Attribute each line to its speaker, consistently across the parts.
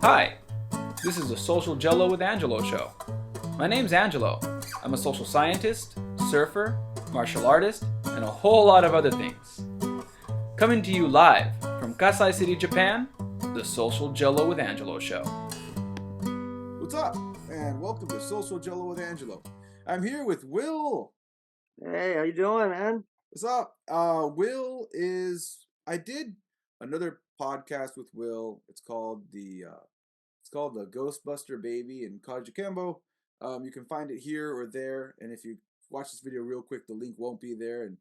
Speaker 1: Hi, this is the Social Gelo with Angelo show. My name's Angelo. I'm a social scientist, surfer, martial artist, and a whole lot of other things. Coming to you live from Kasai City, Japan, the Social Gelo with Angelo show.
Speaker 2: What's up? And welcome to Social Jello with Angelo. I'm here with Will.
Speaker 3: Hey, how you doing, man?
Speaker 2: What's up? I did another podcast with Will. It's called the Ghostbuster Baby in Kajukenbo. You can find it here or there, and if you watch this video real quick, the link won't be there, and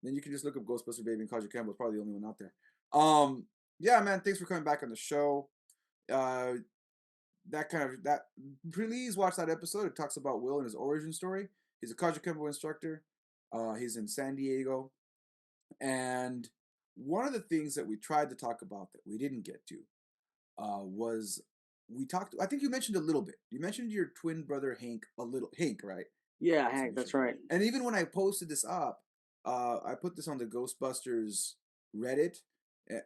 Speaker 2: then you can just look up Ghostbuster Baby in Kajukenbo. It's probably the only one out there. Yeah, man, thanks for coming back on the show. Please watch that episode. It talks about Will and his origin story. He's a Kajukenbo instructor. He's in San Diego, and one of the things that we tried to talk about that we didn't get to was we talked. I think you mentioned a little bit. You mentioned your twin brother Hank a little. Hank, right?
Speaker 3: Yeah, Hank, that's right.
Speaker 2: And even when I posted this up, I put this on the Ghostbusters Reddit,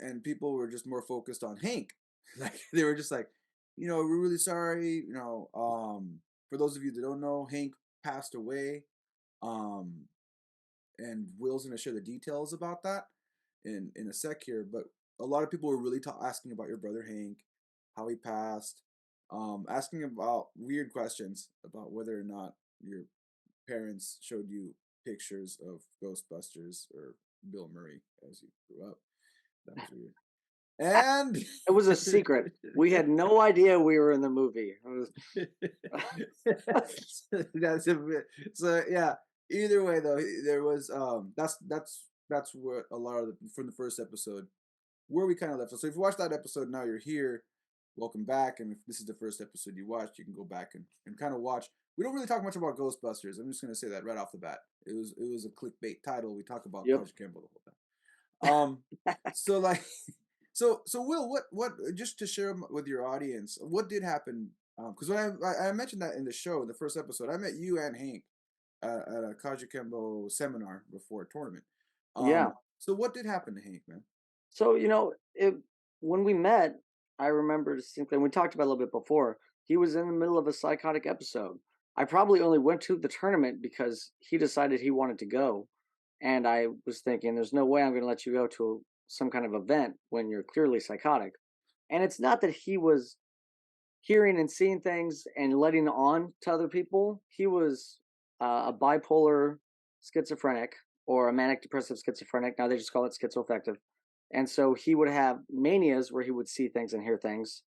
Speaker 2: and people were just more focused on Hank. Like they were just like, we're really sorry. For those of you that don't know, Hank passed away. And Will's gonna share the details about that in a sec here. But a lot of people were really asking about your brother Hank, how he passed, asking about weird questions about whether or not your parents showed you pictures of Ghostbusters or Bill Murray as you grew up. That was weird. And
Speaker 3: it was a secret. We had no idea we were in the movie.
Speaker 2: That's a bit. So yeah. Either way, though, there was that's what a lot of from the first episode where we kind of left. So if you watched that episode, now you're here. Welcome back. And if this is the first episode you watched, you can go back and kind of watch. We don't really talk much about Ghostbusters. I'm just gonna say that right off the bat. It was a clickbait title. We talk about Kajukenbo the whole time. So like. So Will, what just to share with your audience, what did happen? Because when I mentioned that in the show, the first episode, I met you and Hank at a Kajukenbo seminar before a tournament.
Speaker 3: Yeah.
Speaker 2: So what did happen to Hank, man?
Speaker 3: So when we met, I remember distinctly, and we talked about it a little bit before. He was in the middle of a psychotic episode. I probably only went to the tournament because he decided he wanted to go, and I was thinking, "There's no way I'm going to let you go to some kind of event when you're clearly psychotic." And it's not that he was hearing and seeing things and letting on to other people. He was a bipolar schizophrenic or a manic depressive schizophrenic. Now they just call it schizoaffective. And so he would have manias where he would see things and hear things,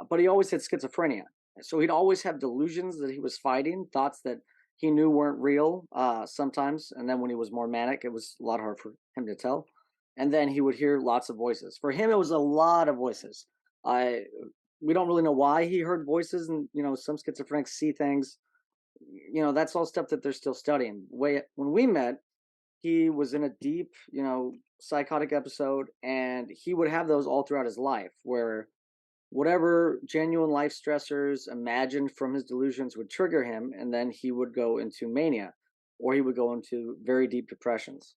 Speaker 3: but he always had schizophrenia. So he'd always have delusions that he was fighting, thoughts that he knew weren't real sometimes. And then when he was more manic, it was a lot harder for him to tell. And then he would hear lots of voices. For him, it was a lot of voices. We don't really know why he heard voices, and some schizophrenics see things. That's all stuff that they're still studying. When we met, he was in a deep psychotic episode, and he would have those all throughout his life where whatever genuine life stressors imagined from his delusions would trigger him, and then he would go into mania, or he would go into very deep depressions.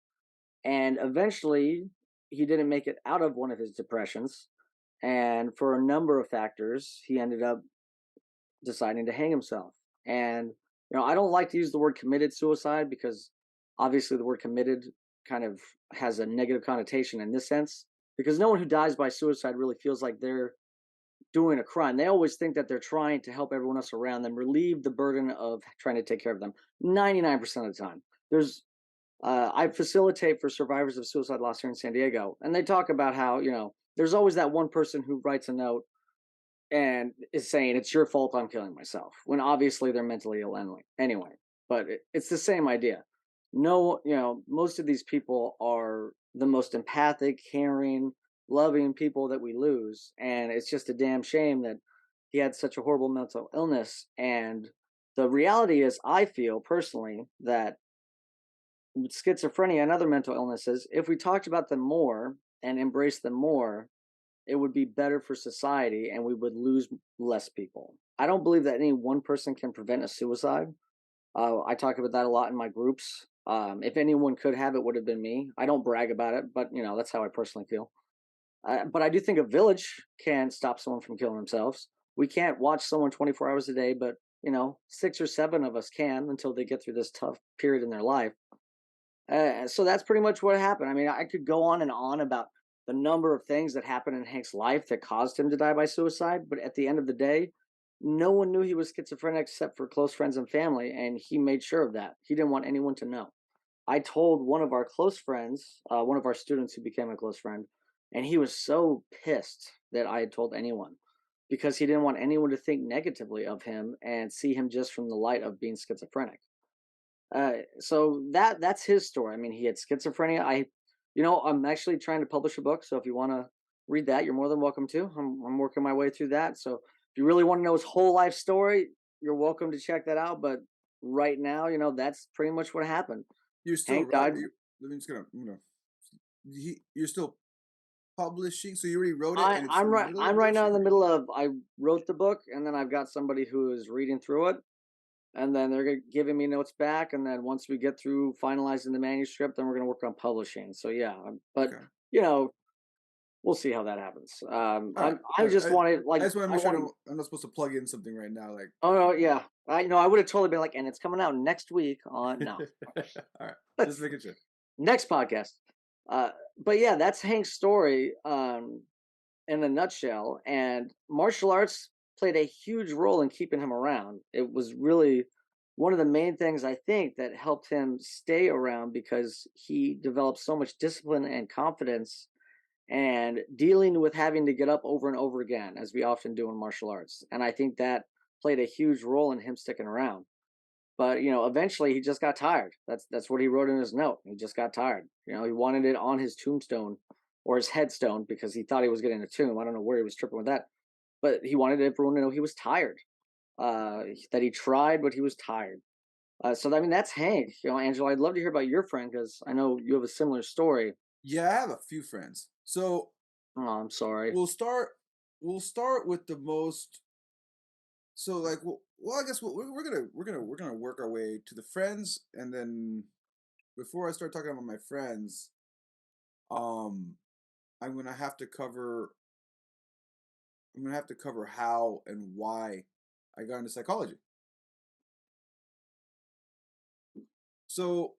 Speaker 3: And eventually he didn't make it out of one of his depressions, and for a number of factors, he ended up deciding to hang himself. And I don't like to use the word committed suicide because obviously the word committed kind of has a negative connotation in this sense, because no one who dies by suicide really feels like they're doing a crime. They always think that they're trying to help everyone else around them relieve the burden of trying to take care of them. 99% of the time, I facilitate for survivors of suicide loss here in San Diego, and they talk about how there's always that one person who writes a note and is saying it's your fault I'm killing myself, when obviously they're mentally ill anyway. But it's the same idea. No, most of these people are the most empathic, caring, loving people that we lose, and it's just a damn shame that he had such a horrible mental illness. And the reality is, I feel personally that schizophrenia and other mental illnesses, if we talked about them more and embraced them more, it would be better for society and we would lose less people. I don't believe that any one person can prevent a suicide. I talk about that a lot in my groups. If anyone could have, it would have been me. I don't brag about it, but that's how I personally feel. But I do think a village can stop someone from killing themselves. We can't watch someone 24 hours a day, but 6 or 7 of us can until they get through this tough period in their life. So that's pretty much what happened. I mean, I could go on and on about the number of things that happened in Hank's life that caused him to die by suicide, but at the end of the day, no one knew he was schizophrenic except for close friends and family, and he made sure of that. He didn't want anyone to know. I told one of our close friends, one of our students who became a close friend, and he was so pissed that I had told anyone because he didn't want anyone to think negatively of him and see him just from the light of being schizophrenic. So that's his story. I mean, he had schizophrenia. I'm actually trying to publish a book, so if you want to read that, you're more than welcome to. I'm working my way through that. So if you really want to know his whole life story, you're welcome to check that out. But right now, that's pretty much what happened.
Speaker 2: You're still
Speaker 3: Hank died.
Speaker 2: I'm just gonna, you're still publishing, so you already wrote it, and it's in the middle
Speaker 3: I'm
Speaker 2: of
Speaker 3: right
Speaker 2: this,
Speaker 3: now in the
Speaker 2: or?
Speaker 3: middle of. I wrote the book, and then I've got somebody who is reading through it, and then they're giving me notes back, and then once we get through finalizing the manuscript, then we're gonna work on publishing. So yeah, but
Speaker 2: Okay.
Speaker 3: you know, we'll see how that happens.
Speaker 2: All right.
Speaker 3: I just wanted
Speaker 2: I just want to
Speaker 3: I
Speaker 2: make sure
Speaker 3: want.
Speaker 2: I'm not supposed to plug in something right now. Like,
Speaker 3: Oh no, yeah, I know. I would have totally been like, and it's coming out next week on no.
Speaker 2: all right, just making sure.
Speaker 3: Next podcast. Uh, but yeah, that's Hank's story in a nutshell. And martial arts played a huge role in keeping him around. It was really one of the main things I think that helped him stay around because he developed so much discipline and confidence and dealing with having to get up over and over again, as we often do in martial arts. And I think that played a huge role in him sticking around. But eventually he just got tired. That's what he wrote in his note. He just got tired. He wanted it on his tombstone or his headstone because he thought he was getting a tomb. I don't know where he was tripping with that, but he wanted everyone to know he was tired. That he tried, but he was tired. So I mean, that's Hank. Angelo, I'd love to hear about your friend because I know you have a similar story.
Speaker 2: Yeah, I have a few friends. So
Speaker 3: Oh, I'm sorry.
Speaker 2: we'll start. We'll start with the most. So like, well, I guess we're gonna work our way to the friends, and then before I start talking about my friends, um, I'm gonna have to cover. I'm gonna have to cover how and why I got into psychology. So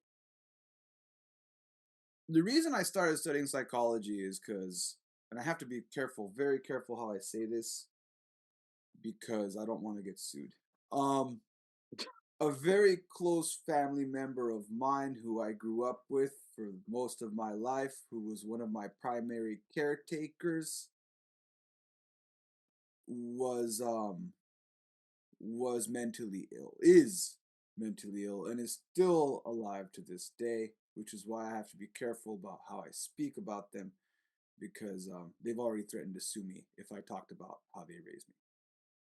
Speaker 2: the reason I started studying psychology is because, and I have to be careful, very careful how I say this, because I don't want to get sued. Um, a very close family member of mine who I grew up with for most of my life, who was one of my primary caretakers, was um was mentally ill, is mentally ill, and is still alive to this day, which is why I have to be careful about how I speak about them, because they've already threatened to sue me if I talked about how they raised me.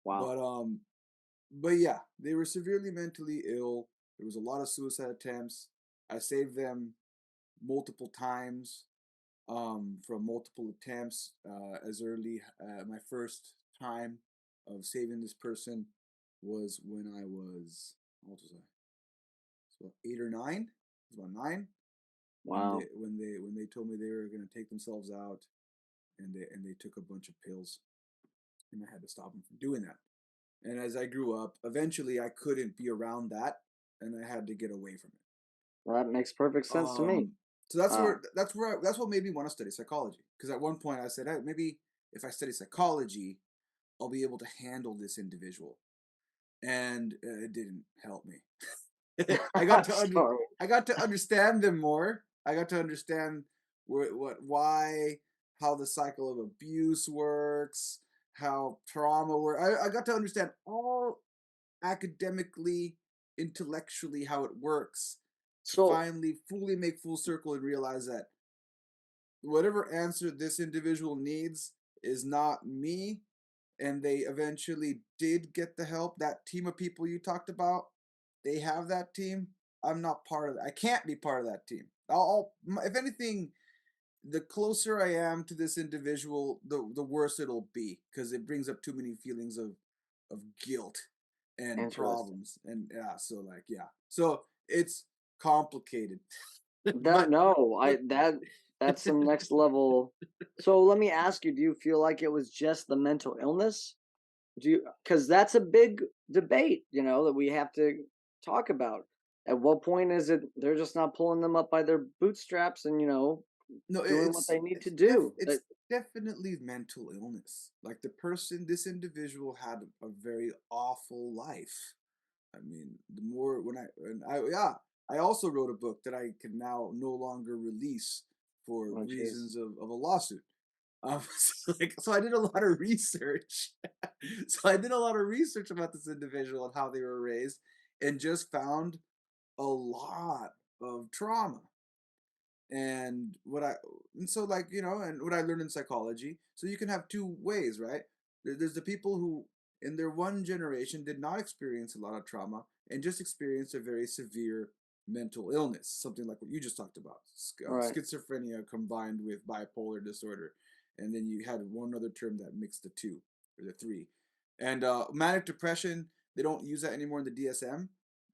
Speaker 3: Wow.
Speaker 2: But yeah, they were severely mentally ill. There was a lot of suicide attempts. I saved them multiple times from multiple attempts. As early my first time of saving this person was when I was, how old was I? So 8 or 9. I was about 9 when
Speaker 3: Wow.
Speaker 2: they told me they were going to take themselves out, and they took a bunch of pills, and I had to stop them from doing that. And as I grew up, eventually I couldn't be around that, and I had to get away from it.
Speaker 3: Well, that makes perfect sense to me.
Speaker 2: Um, so that's
Speaker 3: Uh,
Speaker 2: that's what made me want to study psychology. Because at one point I said, hey, maybe if I study psychology, I'll be able to handle this individual, and it didn't help me.
Speaker 3: sorry.
Speaker 2: I got to understand them more. I got to understand why, how the cycle of abuse works, how trauma works. I got to understand all academically, intellectually how it works, to
Speaker 3: So
Speaker 2: finally fully make full circle and realize that whatever answer this individual needs is not me, and they eventually did get the help. That team of people you talked about, they have that team. I'm not part of that. I can't be part of that team. If anything, the closer I am to this individual, the worse it'll be, because it brings up too many feelings of guilt and
Speaker 3: interesting.
Speaker 2: problems, and yeah. So like, yeah. So it's complicated,
Speaker 3: That no,
Speaker 2: but
Speaker 3: that's some next level. So let me ask you, do you feel like it was just the mental illness? Do you? Because that's a big debate, that we have to talk about. At what point is it they're just not pulling them up by their bootstraps and
Speaker 2: No,
Speaker 3: doing what they need to do?
Speaker 2: it's definitely mental illness. Like this individual had a very awful life. I mean, the more yeah, I also wrote a book that I can now no longer release for
Speaker 3: Oh, jeez.
Speaker 2: reasons of a lawsuit. So I did a lot of research. So I did a lot of research about this individual and how they were raised, and just found a lot of trauma. And so like, and what I learned in psychology, so you can have two ways, right? There's the people who in their one generation did not experience a lot of trauma and just experienced a very severe mental illness, something like what you just talked about,
Speaker 3: Right.
Speaker 2: schizophrenia combined with bipolar disorder. And then you had one other term that mixed the two or the three. And manic depression, they don't use that anymore in the DSM.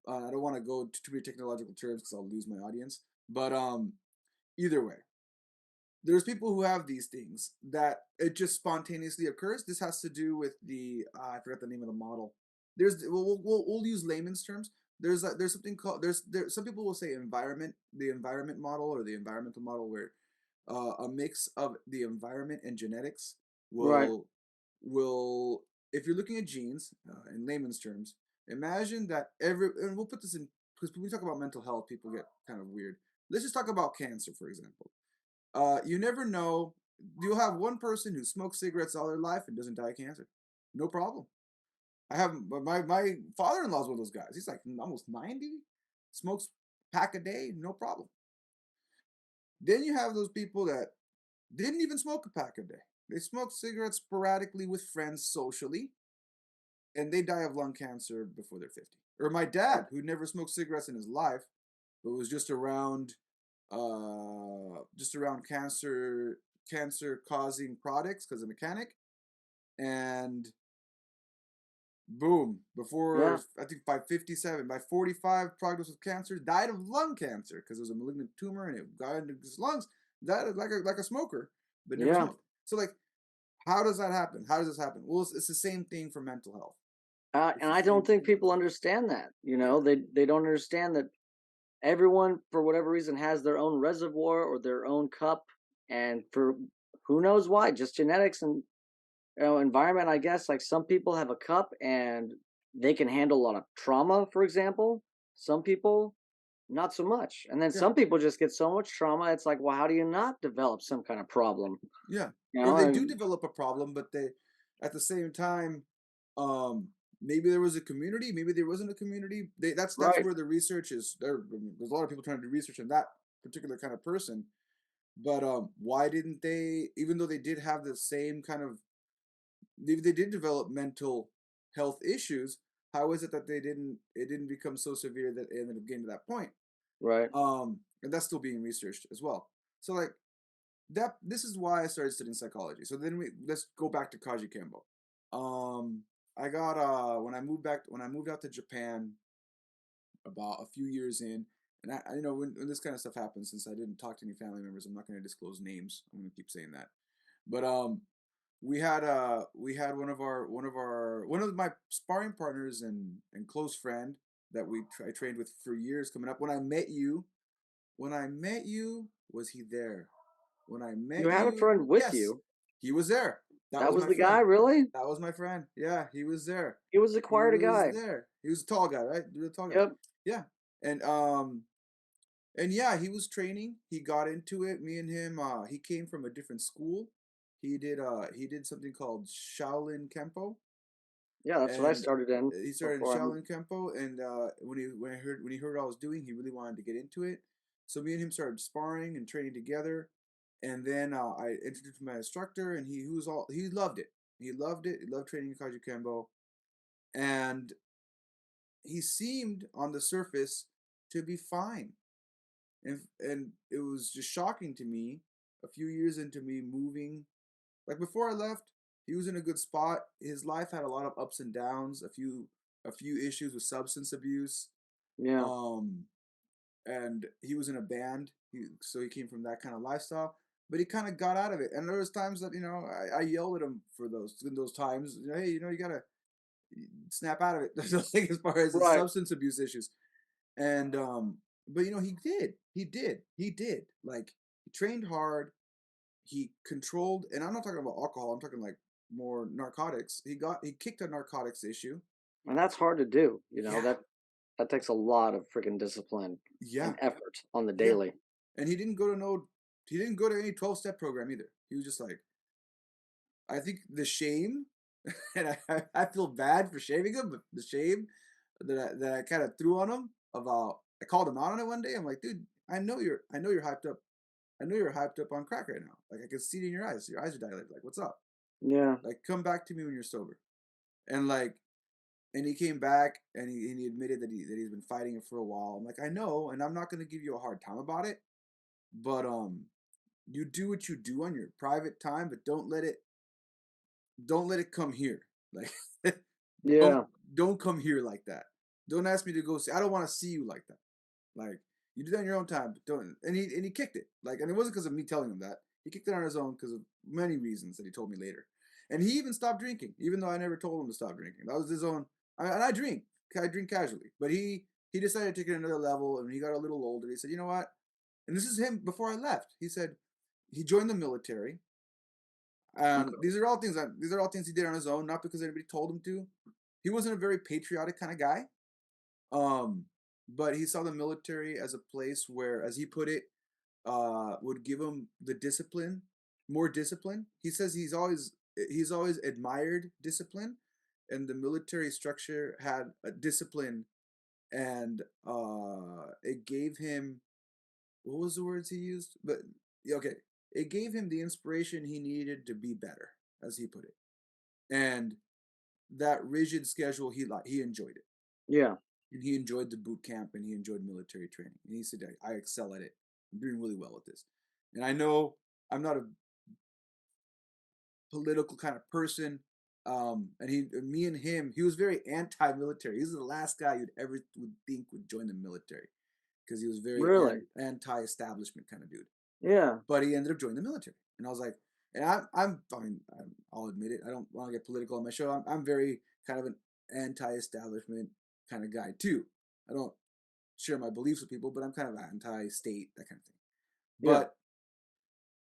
Speaker 2: I don't want to go to too many technological terms because I'll lose my audience. But either way, there's people who have these things that it just spontaneously occurs. This has to do with the I forgot the name of the model. We'll use layman's terms. There's something called some people will say the environment model or the environmental model, where a mix of the environment and genetics
Speaker 3: Right.
Speaker 2: will if you're looking at genes in layman's terms, imagine that and we'll put this in because when we talk about mental health, people get kind of weird. Let's just talk about cancer, for example. You never know. You'll have one person who smokes cigarettes all their life and doesn't die of cancer. No problem. I have my father-in-law is one of those guys. He's like almost 90, smokes pack a day, no problem. Then you have those people that didn't even smoke a pack a day. They smoke cigarettes sporadically with friends socially, and they die of lung cancer before they're 50. Or my dad, who never smoked cigarettes in his life, but was just around cancer causing products because a mechanic, and boom, before
Speaker 3: Yeah.
Speaker 2: I think by 57, by 45, prognosis of cancer, died of lung cancer because it was a malignant tumor and it got into his lungs. Died like a smoker, but never
Speaker 3: Yeah.
Speaker 2: smoked. So like, how does that happen? How does this happen? Well, it's the same thing for mental health. It's
Speaker 3: And
Speaker 2: the
Speaker 3: I don't
Speaker 2: same
Speaker 3: think
Speaker 2: thing.
Speaker 3: people understand that.
Speaker 2: Yeah,
Speaker 3: They don't understand that everyone, for whatever reason, has their own reservoir or their own cup, and for who knows why, just genetics and environment, I guess. Like some people have a cup and they can handle a lot of trauma, for example. Some people not so much, and then
Speaker 2: yeah,
Speaker 3: some people just get so much trauma. It's like, well, how do you not develop some kind of problem?
Speaker 2: yeah.
Speaker 3: You
Speaker 2: Or
Speaker 3: know,
Speaker 2: they do
Speaker 3: and,
Speaker 2: develop a problem, but they, at the same time, um, maybe there was a community, maybe there wasn't a community. That's
Speaker 3: right,
Speaker 2: where the research is. There's a lot of people trying to do research on that particular kind of person. But why didn't they? Even though they did have the same kind of, they did develop mental health issues. How is it that they didn't? It didn't become so severe that it ended up getting to that point.
Speaker 3: right.
Speaker 2: And that's still being researched as well. So like that, this is why I started studying psychology. So then let's go back to Kajukenbo. Um, I got when I moved out to Japan about a few years in, and when this kind of stuff happens, since I didn't talk to any family members, I'm not going to disclose names. I'm going to keep saying that. But we had one of my sparring partners and close friend that I trained with for years coming up. When I met you, was he there? When I
Speaker 3: You
Speaker 2: met
Speaker 3: had a
Speaker 2: you,
Speaker 3: friend with
Speaker 2: yes,
Speaker 3: you.
Speaker 2: he was there. That
Speaker 3: That
Speaker 2: was
Speaker 3: was
Speaker 2: my
Speaker 3: the guy,
Speaker 2: friend.
Speaker 3: really?
Speaker 2: That was my friend. Yeah, he was there.
Speaker 3: He was the
Speaker 2: He
Speaker 3: quieter
Speaker 2: was
Speaker 3: guy.
Speaker 2: there. He was a tall guy, right? He was a tall guy.
Speaker 3: Yep.
Speaker 2: Yeah. And yeah, he was training. He got into it. Me and him, he came from a different school. He did something called Shaolin Kempo,
Speaker 3: Yeah, that's what I
Speaker 2: and
Speaker 3: started in
Speaker 2: he started in
Speaker 3: before I moved.
Speaker 2: Shaolin Kempo. And when he heard what I was doing, he really wanted to get into it. So me and him started sparring and training together. And then I introduced my instructor, and he loved it. He loved it. He loved training in Kajukenbo, and he seemed on the surface to be fine. And it was just shocking to me. A few years into me moving, like before I left, he was in a good spot. His life had a lot of ups and downs. A few issues with substance abuse.
Speaker 3: Yeah.
Speaker 2: Um, and he was in a band. So he came from that kind of lifestyle. but he kind of got out of it. And there was times that I yelled at him for those in those times. Hey, you gotta snap out of it. Like as far as the
Speaker 3: Right.
Speaker 2: substance abuse issues, and but he did. Like he trained hard. He controlled, and I'm not talking about alcohol. I'm talking like more narcotics. He kicked a narcotics issue.
Speaker 3: And that's hard to do.
Speaker 2: Yeah,
Speaker 3: That takes a lot of freaking discipline
Speaker 2: yeah,
Speaker 3: and effort on the
Speaker 2: yeah.
Speaker 3: daily.
Speaker 2: And he didn't go to any 12-step program either. He was just like, I think the shame, and I feel bad for shaming him, but the shame that I kind of threw on him about, I called him out on it one day. I'm like, dude, I know you're hyped up. I know you're hyped up on crack right now. Like I can see it in your eyes. Your eyes are dilated. Like, what's up?
Speaker 3: Yeah.
Speaker 2: Like, come back to me when you're sober. And like, and he came back and he admitted that he's been fighting it for a while. I'm like, I know, and I'm not gonna give you a hard time about it, but you do what you do on your private time, but don't let it come here. Like don't
Speaker 3: Yeah.
Speaker 2: don't come here like that. Don't ask me to go see. I don't want to see you like that. Like you do that in your own time, but don't. And he kicked it. Like, and it wasn't because of me telling him that. He kicked it on his own because of many reasons that he told me later. And he even stopped drinking, even though I never told him to stop drinking. That was his own. And I drink. I drink casually, but he decided to take it another level. And he got a little older. He said, you know what? And this is him before I left. He said he joined the military.
Speaker 3: Okay.
Speaker 2: These are all things he did on his own, not because anybody told him to. He wasn't a very patriotic kind of guy. Um, but he saw the military as a place where, as he put it, would give him the discipline, more discipline. He says he's always admired discipline, and the military structure had a discipline, and it gave him, what was the words he used? But yeah, okay, it gave him the inspiration he needed to be better, as he put it, and that rigid schedule he enjoyed it.
Speaker 3: Yeah.
Speaker 2: And he enjoyed the boot camp and he enjoyed military training. And he said, I excel at it. I'm doing really well at this. And I know I'm not a political kind of person. Me and him, he was very anti-military. He's the last guy you'd ever would think would join the military because he was very
Speaker 3: Really?
Speaker 2: anti-establishment kind of dude.
Speaker 3: Yeah.
Speaker 2: But he ended up joining the military, and I was like, and I'll admit it. I don't want to get political on my show. I'm very kind of an anti-establishment kind of guy too. I don't share my beliefs with people, but I'm kind of anti-state, that kind of thing.
Speaker 3: Yeah.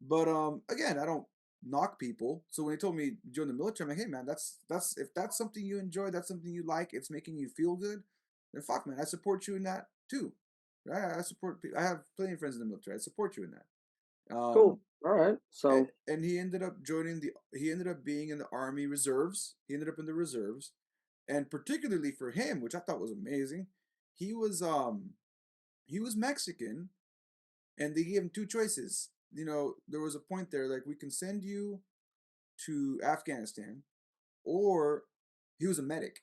Speaker 2: But again, I don't knock people. So when he told me join the military, I'm like, hey man, that's if that's something you enjoy, that's something you like, it's making you feel good, then fuck man, I support you in that too. I support. I have plenty of friends in the military. I support you in that.
Speaker 3: Cool. All right. So,
Speaker 2: And he ended up he ended up being in the Army Reserves. He ended up in the reserves, and particularly for him, which I thought was amazing, he was um he was Mexican, and they gave him two choices. There was a point there like, we can send you to Afghanistan, or he was a medic,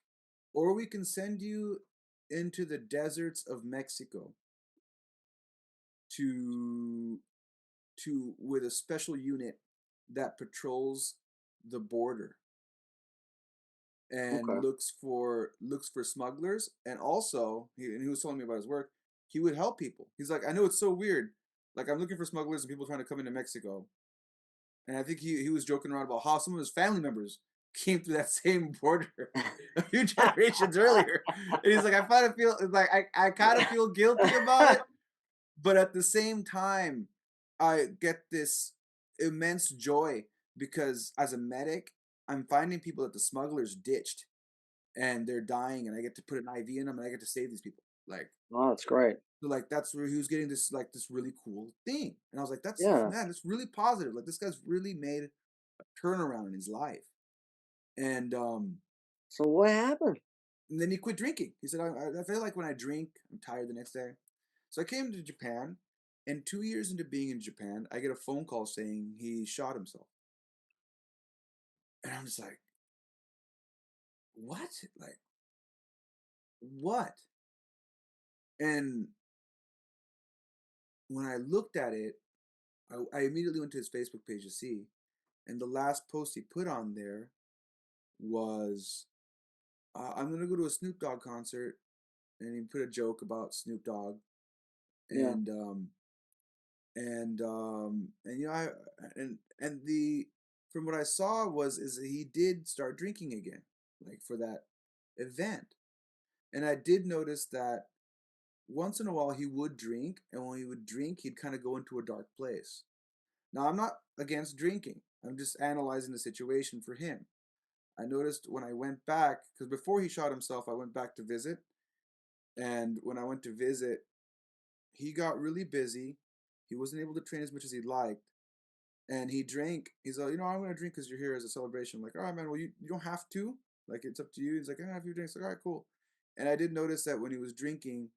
Speaker 2: or we can send you into the deserts of Mexico to with a special unit that patrols the border and
Speaker 3: okay.
Speaker 2: looks for smugglers. And also he was telling me about his work. He would help people. He's like, I know it's so weird, like I'm looking for smugglers and people trying to come into Mexico. And I think he was joking around about how some of his family members came through that same border a few generations earlier. And he's like, I kind of feel guilty about it, but at the same time, I get this immense joy because as a medic, I'm finding people that the smugglers ditched and they're dying, and I get to put an IV in them and I get to save these people. Like,
Speaker 3: Oh, that's great.
Speaker 2: so like that's where he was getting this like this really cool thing, and I was like, that's
Speaker 3: Yeah.
Speaker 2: man, that's really positive. Like this guy's really made a turnaround in his life, and
Speaker 3: So what happened?
Speaker 2: and then he quit drinking. He said, I feel like when I drink, I'm tired the next day. So I came to Japan, and 2 years into being in Japan, I get a phone call saying he shot himself. And I'm just like, what? Like, what? And when I looked at it, I immediately went to his Facebook page to see. And the last post he put on there was, I'm going to go to a Snoop Dogg concert. And he put a joke about Snoop Dogg.
Speaker 3: Yeah.
Speaker 2: And and and the from what I saw was is that he did start drinking again, like for that event. And I did notice that once in a while he would drink, and when he would drink, he'd kind of go into a dark place. Now, I'm not against drinking. I'm just analyzing the situation for him. I noticed when I went back, because before he shot himself, I went back to visit. And when I went to visit, he got really busy. He wasn't able to train as much as he'd liked. And he drank. He's like, I'm going to drink because you're here as a celebration. I'm like, all right, man, well, you don't have to. Like, it's up to you. He's like, I have a few drinks. Like, all right, cool. And I did notice that when he was drinking,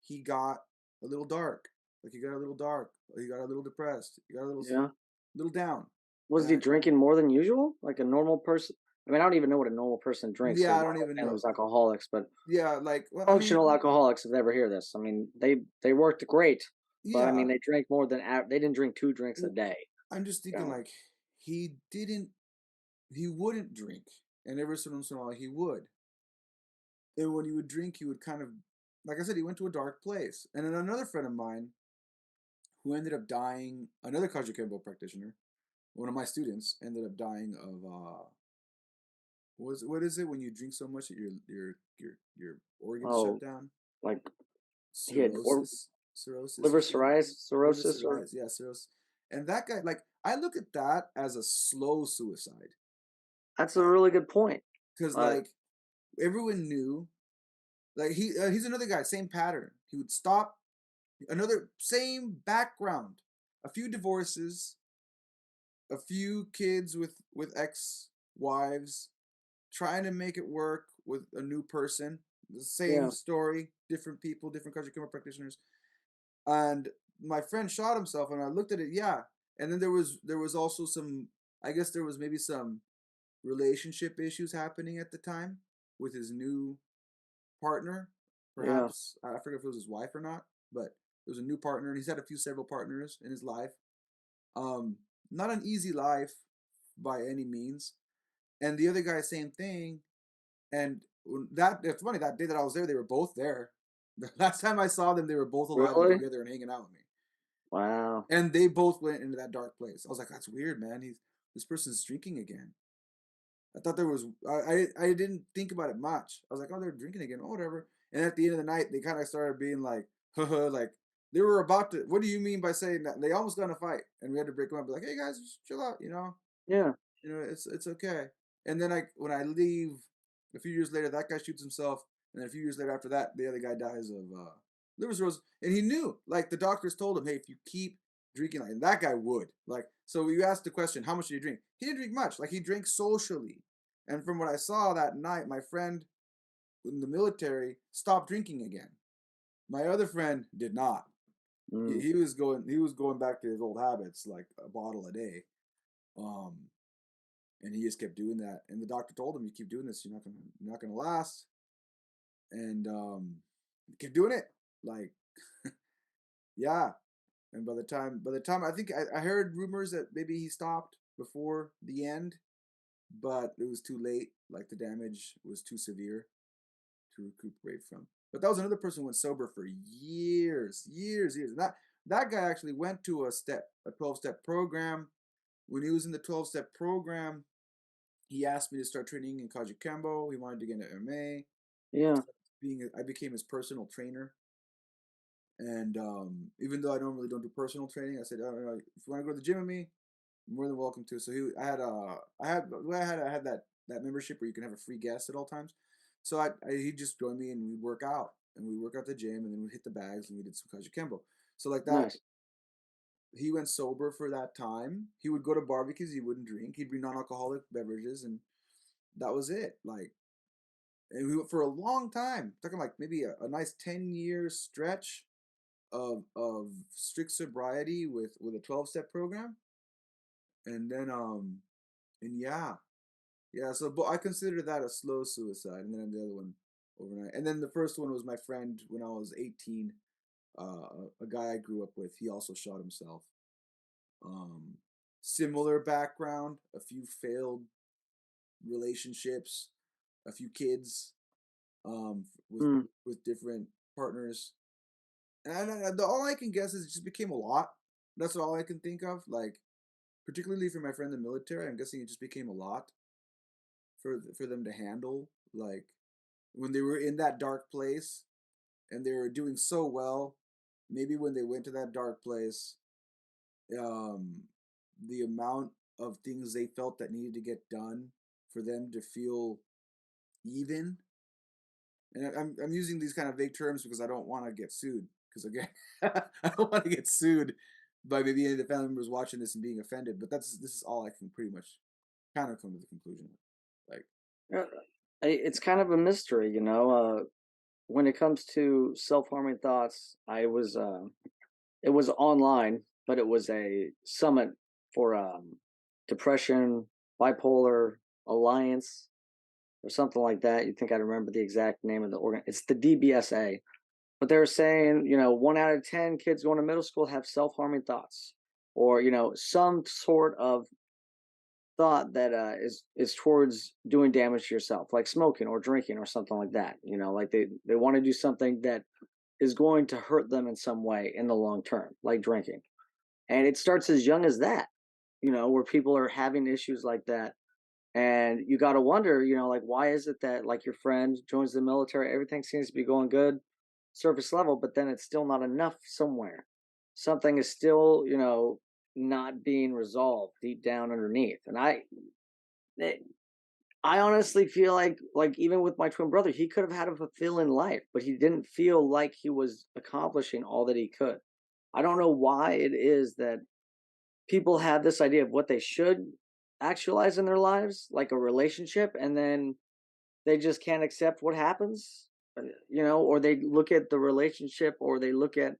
Speaker 2: he got a little dark. Like, he got a little dark. He got a little depressed. He got a
Speaker 3: Yeah.
Speaker 2: little down.
Speaker 3: Was
Speaker 2: And
Speaker 3: he
Speaker 2: I,
Speaker 3: drinking more than usual? Like a normal person? I mean, I don't even know what a normal person drinks,
Speaker 2: yeah,
Speaker 3: so
Speaker 2: I
Speaker 3: my
Speaker 2: don't
Speaker 3: whole
Speaker 2: even know.
Speaker 3: family's alcoholics, but
Speaker 2: Yeah, like, well, I mean,
Speaker 3: functional alcoholics if they ever hear this. I mean, they worked great, but I mean,
Speaker 2: yeah.
Speaker 3: they drank more than they didn't drink 2 drinks a
Speaker 2: Well,
Speaker 3: day.
Speaker 2: I'm just thinking,
Speaker 3: So,
Speaker 2: like, he didn't, he wouldn't drink. And every once in a while, he would. And when he would drink, he would kind of, like I said, he went to a dark place. And then another friend of mine who ended up dying, another Kajukenbo practitioner, one of my students, ended up dying of what is it when you drink so much that your organs shut
Speaker 3: oh,
Speaker 2: down?
Speaker 3: like he had
Speaker 2: Cirrhosis
Speaker 3: liver
Speaker 2: or something. Liver
Speaker 3: cirrhosis, or
Speaker 2: cirrhosis, yeah, cirrhosis. And that guy, like, I look at that as a slow suicide,
Speaker 3: that's a really good point.
Speaker 2: because
Speaker 3: Uh,
Speaker 2: like everyone knew, like he's another guy, same pattern. He would stop, another same background, a few divorces, a few kids with ex wives, trying to make it work with a new person. The same
Speaker 3: yeah,
Speaker 2: story, different people, different country camera practitioners. And my friend shot himself, and I looked at it. Yeah, and then there was also some. I guess there was maybe some relationship issues happening at the time with his new partner.
Speaker 3: yeah.
Speaker 2: Perhaps I forget if it was his wife or not, but it was a new partner, and he's had several partners in his life. Um, Not an easy life by any means. And the other guy, same thing. And that it's funny, that day that I was there, they were both there. The last time I saw them, they were both alive and
Speaker 3: Really?
Speaker 2: together and hanging out with me.
Speaker 3: Wow.
Speaker 2: And they both went into that dark place. I was like, that's weird, man. This person's drinking again. I thought there was I didn't think about it much. I was like, oh, they're drinking again, oh, whatever. And at the end of the night, they kind of started being like, like they were about to. What do you mean by saying that? They almost got in a fight, and we had to break them up. Be like, hey guys, just chill out,
Speaker 3: Yeah.
Speaker 2: it's okay. And then when I leave, a few years later, that guy shoots himself, and then a few years later after that, the other guy dies of liver cirrhosis. And he knew, like the doctors told him, hey, if you keep drinking, like, and that guy would like. So you asked the question, how much did he drink? He didn't drink much. Like he drank socially. And from what I saw that night, my friend in the military stopped drinking again. My other friend did not.
Speaker 3: Mm.
Speaker 2: He was going back to his old habits, like a bottle a day. Um, and he just kept doing that. And the doctor told him, "You keep doing this, you're not gonna last." And he kept doing it, like, yeah. And by the time I think I heard rumors that maybe he stopped before the end, but it was too late. Like the damage was too severe to recuperate from. But that was another person who went sober for years. And that guy actually went to a 12-step program. When he was in the 12-step program, he asked me to start training in Kajukenbo. He wanted to get into MMA.
Speaker 3: Yeah.
Speaker 2: I became his personal trainer. And even though I don't do personal training, I said, oh, no, if you want to go to the gym with me, you're more than welcome to. So I had that membership where you can have a free guest at all times. So he just joined me, and we work out, the gym, and then we hit the bags, and we did some Kajukenbo. So like that,
Speaker 3: Nice.
Speaker 2: he went sober for that time. He would go to barbecues. He wouldn't drink. He'd bring non-alcoholic beverages, and that was it. Like, and we went for a long time, talking like maybe a nice 10-year stretch of strict sobriety with a 12-step program. And then and yeah, so but I consider that a slow suicide, and then the other one overnight. And then the first one was my friend when I was 18. A guy I grew up with, he also shot himself. Um, Similar background, a few failed relationships, a few kids, with
Speaker 3: Mm.
Speaker 2: different partners. And all I can guess is it just became a lot. That's all I can think of. Like, particularly for my friend in the military, I'm guessing it just became a lot for them to handle. Like when they were in that dark place and they were doing so well, maybe when they went to that dark place, um, the amount of things they felt that needed to get done for them to feel even. And I'm using these kind of vague terms because I don't want to get sued. Because again, I don't want to get sued by maybe any of the family members watching this and being offended. But this is all I can pretty much kind of come to the conclusion with. Like,
Speaker 3: Uh, it's kind of a mystery, you know. When it comes to self-harming thoughts, it was online, but it was a summit for depression, bipolar alliance, or something like that. You think I'd remember the exact name of the organ? It's the DBSA. But they were saying, you know, 1 out of 10 kids going to middle school have self-harming thoughts, or you know, some sort of thought that is towards doing damage to yourself, like smoking or drinking or something like that. You know, like they want to do something that is going to hurt them in some way in the long term, like drinking. And it starts as young as that, you know, where people are having issues like that. And you got to wonder, you know, like, why is it that, like, your friend joins the military, everything seems to be going good, surface level, but then it's still not enough somewhere. Something is still, you know, not being resolved deep down underneath. And it, I honestly feel like even with my twin brother, he could have had a fulfilling life, but he didn't feel like he was accomplishing all that he could. I don't know why it is that people have this idea of what they should actualize in their lives, like a relationship, and then they just can't accept what happens, you know, or they look at the relationship or they look at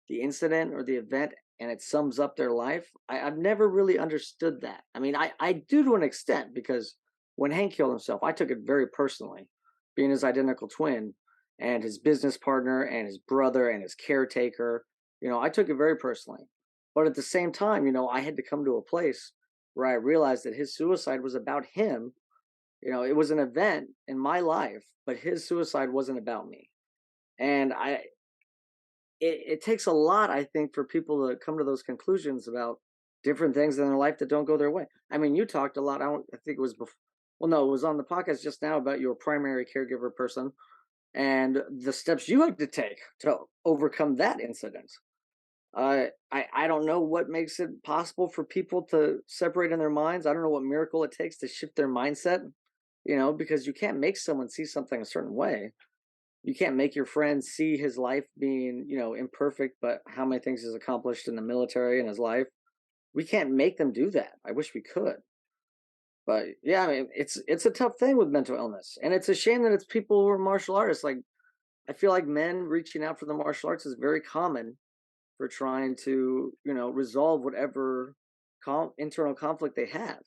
Speaker 3: the incident or the event and it sums up their life. I've never really understood that. I mean, I do to an extent because when Hank killed himself, I took it very personally, being his identical twin and his business partner and his brother and his caretaker. You know, I took it very personally. But at the same time, you know, I had to come to a place where I realized that his suicide was about him. You know, it was an event in my life, but his suicide wasn't about me. And it takes a lot, I think, for people to come to those conclusions about different things in their life that don't go their way. I mean, you talked a lot. I think it was before. Well, no, it was on the podcast just now about your primary caregiver person and the steps you had to take to overcome that incident. I don't know what makes it possible for people to separate in their minds. I don't know what miracle it takes to shift their mindset, you know, because you can't make someone see something a certain way. You can't make your friend see his life being, you know, imperfect, but how many things he's accomplished in the military in his life. We can't make them do that. I wish we could. But yeah, I mean, it's a tough thing with mental illness. And it's a shame that it's people who are martial artists. Like I feel like men reaching out for the martial arts is very common for trying to, you know, resolve whatever internal conflict they have.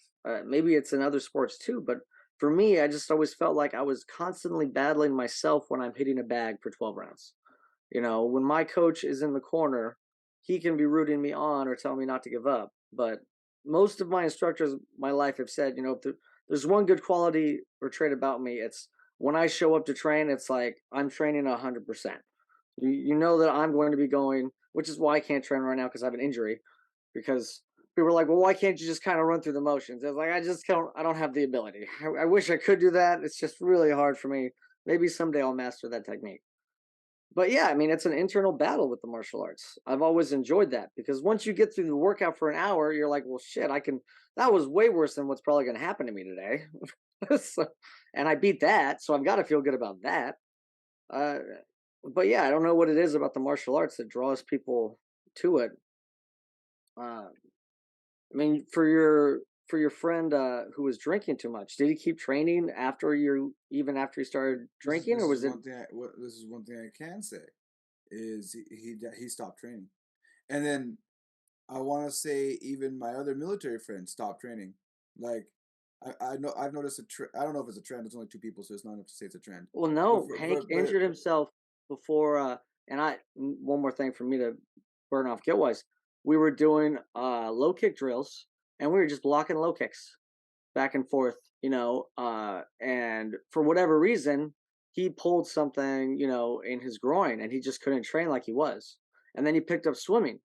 Speaker 3: Maybe it's in other sports too, but for me, I just always felt like I was constantly battling myself when I'm hitting a bag for 12 rounds. You know, when my coach is in the corner, he can be rooting me on or telling me not to give up. But most of my instructors in my life have said, you know, if there's one good quality or trait about me, it's when I show up to train, it's like I'm training 100%. You know that I'm going to be going, which is why I can't train right now because I have an injury. Because people were like, well, why can't you just kind of run through the motions? I was like, I don't have the ability. I wish I could do that. It's just really hard for me. Maybe someday I'll master that technique. But yeah, I mean, it's an internal battle with the martial arts. I've always enjoyed that because once you get through the workout for an hour, you're like, well, shit, that was way worse than what's probably going to happen to me today. So, and I beat that. So I've got to feel good about that. Uh, but yeah, I don't know what it is about the martial arts that draws people to it. Uh, I mean, for your friend who was drinking too much, did he keep training after you even after he started drinking,
Speaker 2: this
Speaker 3: or
Speaker 2: is
Speaker 3: was it?
Speaker 2: one thing. This is one thing I can say is he stopped training, and then I want to say even my other military friends stopped training. Like I know I've noticed a trend. I don't know if it's a trend. It's only two people, so it's not enough to say it's a trend.
Speaker 3: Well,
Speaker 2: But
Speaker 3: no, Hank injured himself before. And one more thing for me to burn off guilt wise, we were doing low kick drills, and we were just blocking low kicks back and forth, you know, and for whatever reason, he pulled something, you know, in his groin and he just couldn't train like he was. And then he picked up swimming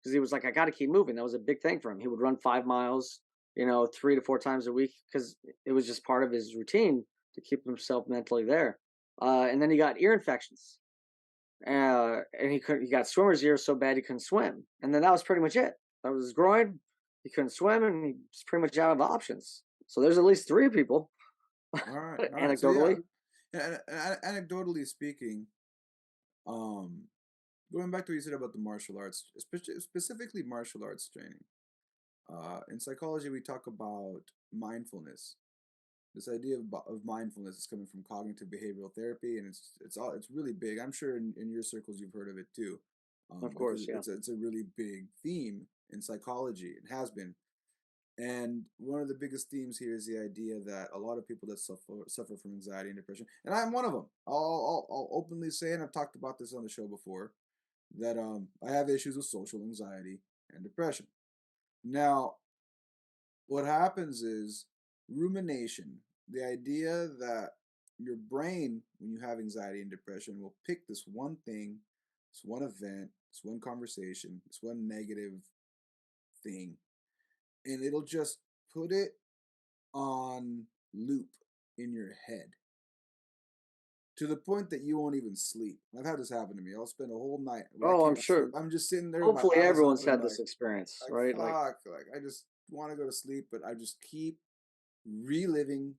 Speaker 3: because he was like, I got to keep moving. That was a big thing for him. He would run 5 miles, 3 to 4 times a week because it was just part of his routine to keep himself mentally there. And then he got ear infections, and he got swimmer's ear so bad he couldn't swim. And then that was pretty much it. That was his groin. He couldn't swim, and he was pretty much out of options. So there's at least three people,
Speaker 2: All right, all right. So yeah,
Speaker 3: anecdotally.
Speaker 2: anecdotally speaking, um, going back to what you said about the martial arts, specifically martial arts training. In psychology, we talk about mindfulness. This idea of mindfulness is coming from cognitive behavioral therapy, and it's really big. I'm sure in your circles you've heard of it too,
Speaker 3: Of
Speaker 2: because
Speaker 3: course, yeah.
Speaker 2: it's a really big theme in psychology. It has been, and one of the biggest themes here is the idea that a lot of people that suffer from anxiety and depression, and I'm one of them. I'll openly say, and I've talked about this on the show before, that I have issues with social anxiety and depression. Now, what happens is rumination, the idea that your brain, when you have anxiety and depression, will pick this one thing, this one event, this one conversation, this one negative thing, and it'll just put it on loop in your head to the point that you won't even sleep. I've had this happen to me. I'll spend a whole night where I
Speaker 3: Oh, I'm
Speaker 2: can't sleep.
Speaker 3: sure.
Speaker 2: I'm just sitting there with my
Speaker 3: Hopefully,
Speaker 2: eyes
Speaker 3: everyone's
Speaker 2: open,
Speaker 3: had this experience,
Speaker 2: like
Speaker 3: right? Like,
Speaker 2: fuck, like I just want to go to sleep, but I just keep reliving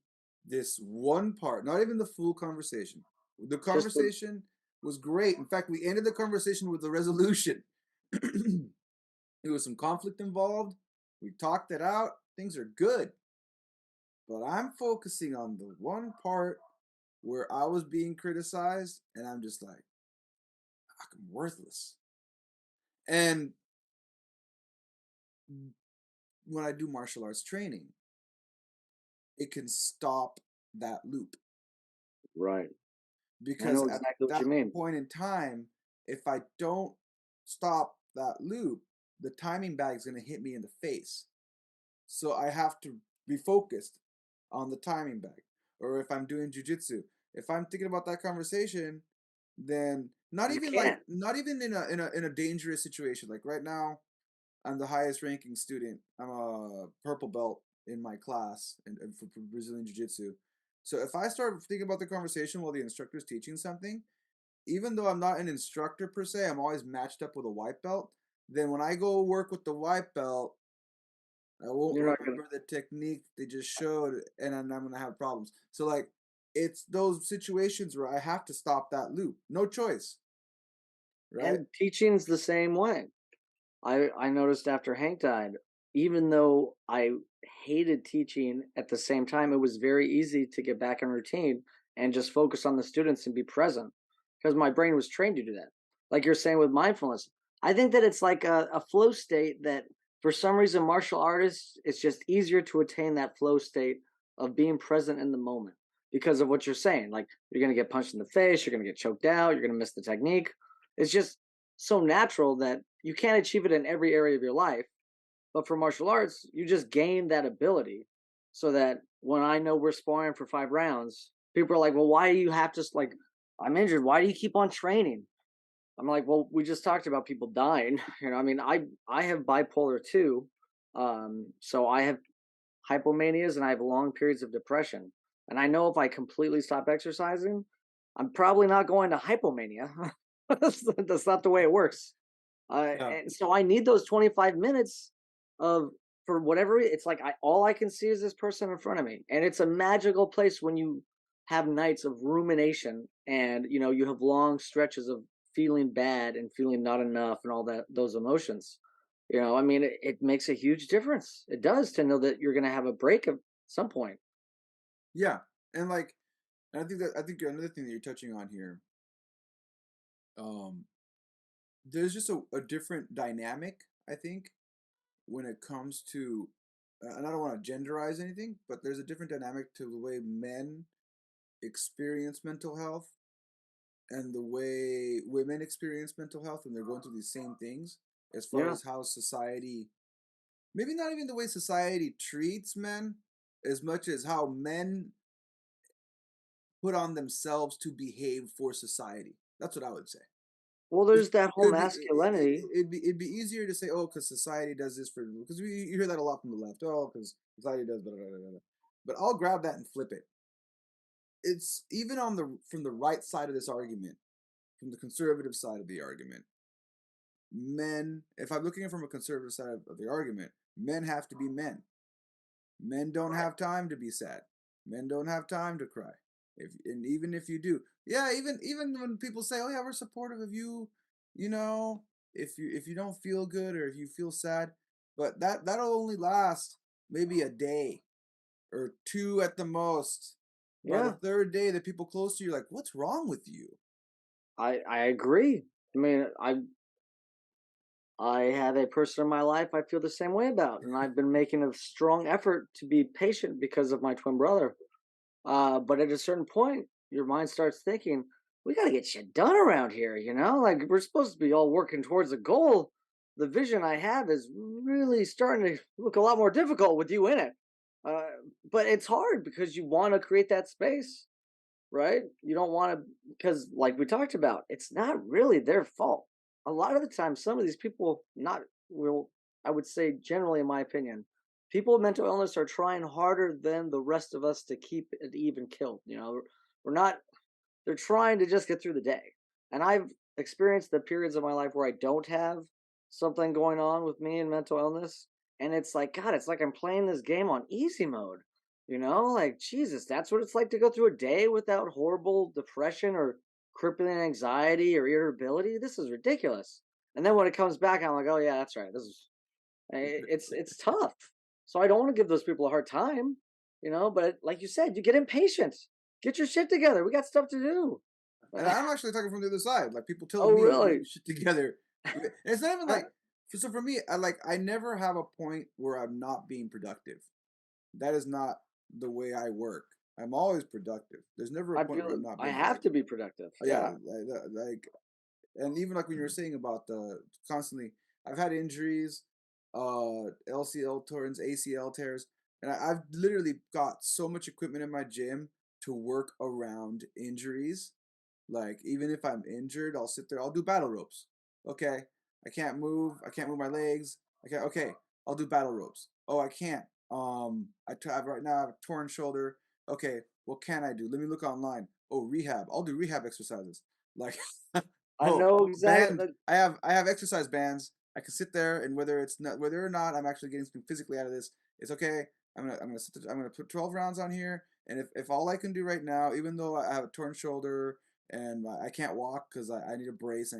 Speaker 2: this one part, not even the full conversation. The
Speaker 3: just the
Speaker 2: conversation was great. In fact, we ended the conversation with a resolution. There was some conflict involved. We talked it out. Things are good. But I'm focusing on the one part where I was being criticized, and I'm just like, I'm worthless. And when I do martial arts training, it can stop that loop.
Speaker 3: right. I
Speaker 2: Because
Speaker 3: know
Speaker 2: at
Speaker 3: exactly what
Speaker 2: that
Speaker 3: you mean.
Speaker 2: point in time, if I don't stop that loop, the timing bag is going to hit me in the face. So I have to be focused on the timing bag. Or if I'm doing jujitsu, if I'm thinking about that conversation, then
Speaker 3: You can't.
Speaker 2: not even in a dangerous situation. Like right now, I'm the highest ranking student. I'm a purple belt in my class and for Brazilian Jiu Jitsu. So if I start thinking about the conversation while the instructor is teaching something, even though I'm not an instructor per se, I'm always matched up with a white belt. Then when I go work with the white belt, I won't
Speaker 3: You're not gonna.
Speaker 2: remember the technique they just showed, and then I'm gonna have problems. So like, it's those situations where I have to stop that loop. No choice, right?
Speaker 3: And teaching's the same way. I noticed after Hank died, even though I hated teaching, at the same time, it was very easy to get back in routine and just focus on the students and be present because my brain was trained to do that. Like you're saying with mindfulness, I think that it's like a flow state that for some reason, martial artists, it's just easier to attain that flow state of being present in the moment because of what you're saying. Like you're going to get punched in the face, you're going to get choked out, you're going to miss the technique. It's just so natural that you can't achieve it in every area of your life. But for martial arts, you just gain that ability so that when I know we're sparring for 5 rounds, people are like, well, why do you have to, like, I'm injured. Why do you keep on training? I'm like, well, we just talked about people dying. I mean, I have bipolar too. So I have hypomanias and I have long periods of depression. And I know if I completely stop exercising, I'm probably not going to hypomania. That's not the way it works.
Speaker 2: Yeah.
Speaker 3: And so I need those 25 minutes of for whatever it's like all I can see is this person in front of me. And it's a magical place when you have nights of rumination and you have long stretches of feeling bad and feeling not enough and all that those emotions. I mean it makes a huge difference. It does to know that you're going to have a break at some point.
Speaker 2: Yeah, and like, and I think another thing that you're touching on here, um, there's just a different dynamic. I think when it comes to, and I don't want to genderize anything, but there's a different dynamic to the way men experience mental health and the way women experience mental health when they're going through these same things, as far
Speaker 3: Yeah.
Speaker 2: as how society, maybe not even the way society treats men, as much as how men put on themselves to behave for society. That's what I would say.
Speaker 3: Well, there's that
Speaker 2: It
Speaker 3: whole
Speaker 2: would be
Speaker 3: masculinity.
Speaker 2: it'd be easier to say, oh, because society does this for because you hear that a lot from the left. Oh, because society does blah, blah, blah, blah, blah. But I'll grab that and flip it. It's even on the from the right side of this argument, from the conservative side of the argument. Men, if I'm looking at it from a conservative side of the argument, men have to be men. Men don't
Speaker 3: Right.
Speaker 2: have time to be sad. Men don't have time to cry. If and even if you do, yeah, even when people say, "Oh yeah, we're supportive of you," you know, if you don't feel good or if you feel sad, but that'll only last maybe a day or two at the most. By the
Speaker 3: Yeah,
Speaker 2: third day, the people close to you are like, "What's wrong with you?"
Speaker 3: I agree. I mean, I have a person in my life I feel the same way about, and I've been making a strong effort to be patient because of my twin brother. But at a certain point, your mind starts thinking, we got to get shit done around here, you know? Like, we're supposed to be all working towards a goal. The vision I have is really starting to look a lot more difficult with you in it. Uh, but it's hard because you want to create that space, right? You don't want to, because like we talked about, it's not really their fault. A lot of the time, some of these people, not will, I would say, generally, in my opinion, people with mental illness are trying harder than the rest of us to keep it even killed. You know, we're not, they're trying to just get through the day. And I've experienced the periods of my life where I don't have something going on with me and mental illness. And it's like, God, it's like I'm playing this game on easy mode. You know, like, Jesus, that's what it's like to go through a day without horrible depression or crippling anxiety or irritability. This is ridiculous. And then when it comes back, I'm like, oh, yeah, that's right. This is, it's tough. So I don't want to give those people a hard time, you know, but like you said, you get impatient. Get your shit together. We got stuff to do.
Speaker 2: And I'm actually talking from the other side, like people
Speaker 3: Oh,
Speaker 2: telling me to get
Speaker 3: really?
Speaker 2: your shit together. And it's not even
Speaker 3: Uh,
Speaker 2: like so for me, I never have a point where I'm not being productive. That is not the way I work. I'm always productive. There's never a
Speaker 3: I
Speaker 2: point where
Speaker 3: feel
Speaker 2: I'm not
Speaker 3: I
Speaker 2: being
Speaker 3: have to
Speaker 2: productive.
Speaker 3: be productive.
Speaker 2: Yeah,
Speaker 3: Yeah.
Speaker 2: like and even like when you were saying about the constantly, I've had injuries, LCL tears, ACL tears, and I've literally got so much equipment in my gym to work around injuries. Like even if I'm injured, I'll sit there. I'll do battle ropes. Okay, I can't move. I can't move my legs. I can't. Okay, I'll do battle ropes. Oh, I can't. Have right now. I have a torn shoulder. Okay, what can I do? Let me look online. Oh, rehab. I'll do rehab exercises. Like,
Speaker 3: I
Speaker 2: oh,
Speaker 3: know exactly.
Speaker 2: band. I have exercise bands. I can sit there, and whether or not I'm actually getting something physically out of this, it's okay. I'm gonna put 12 rounds on here, and if all I can do right now, even though I have a torn shoulder and I can't walk because I need a brace, I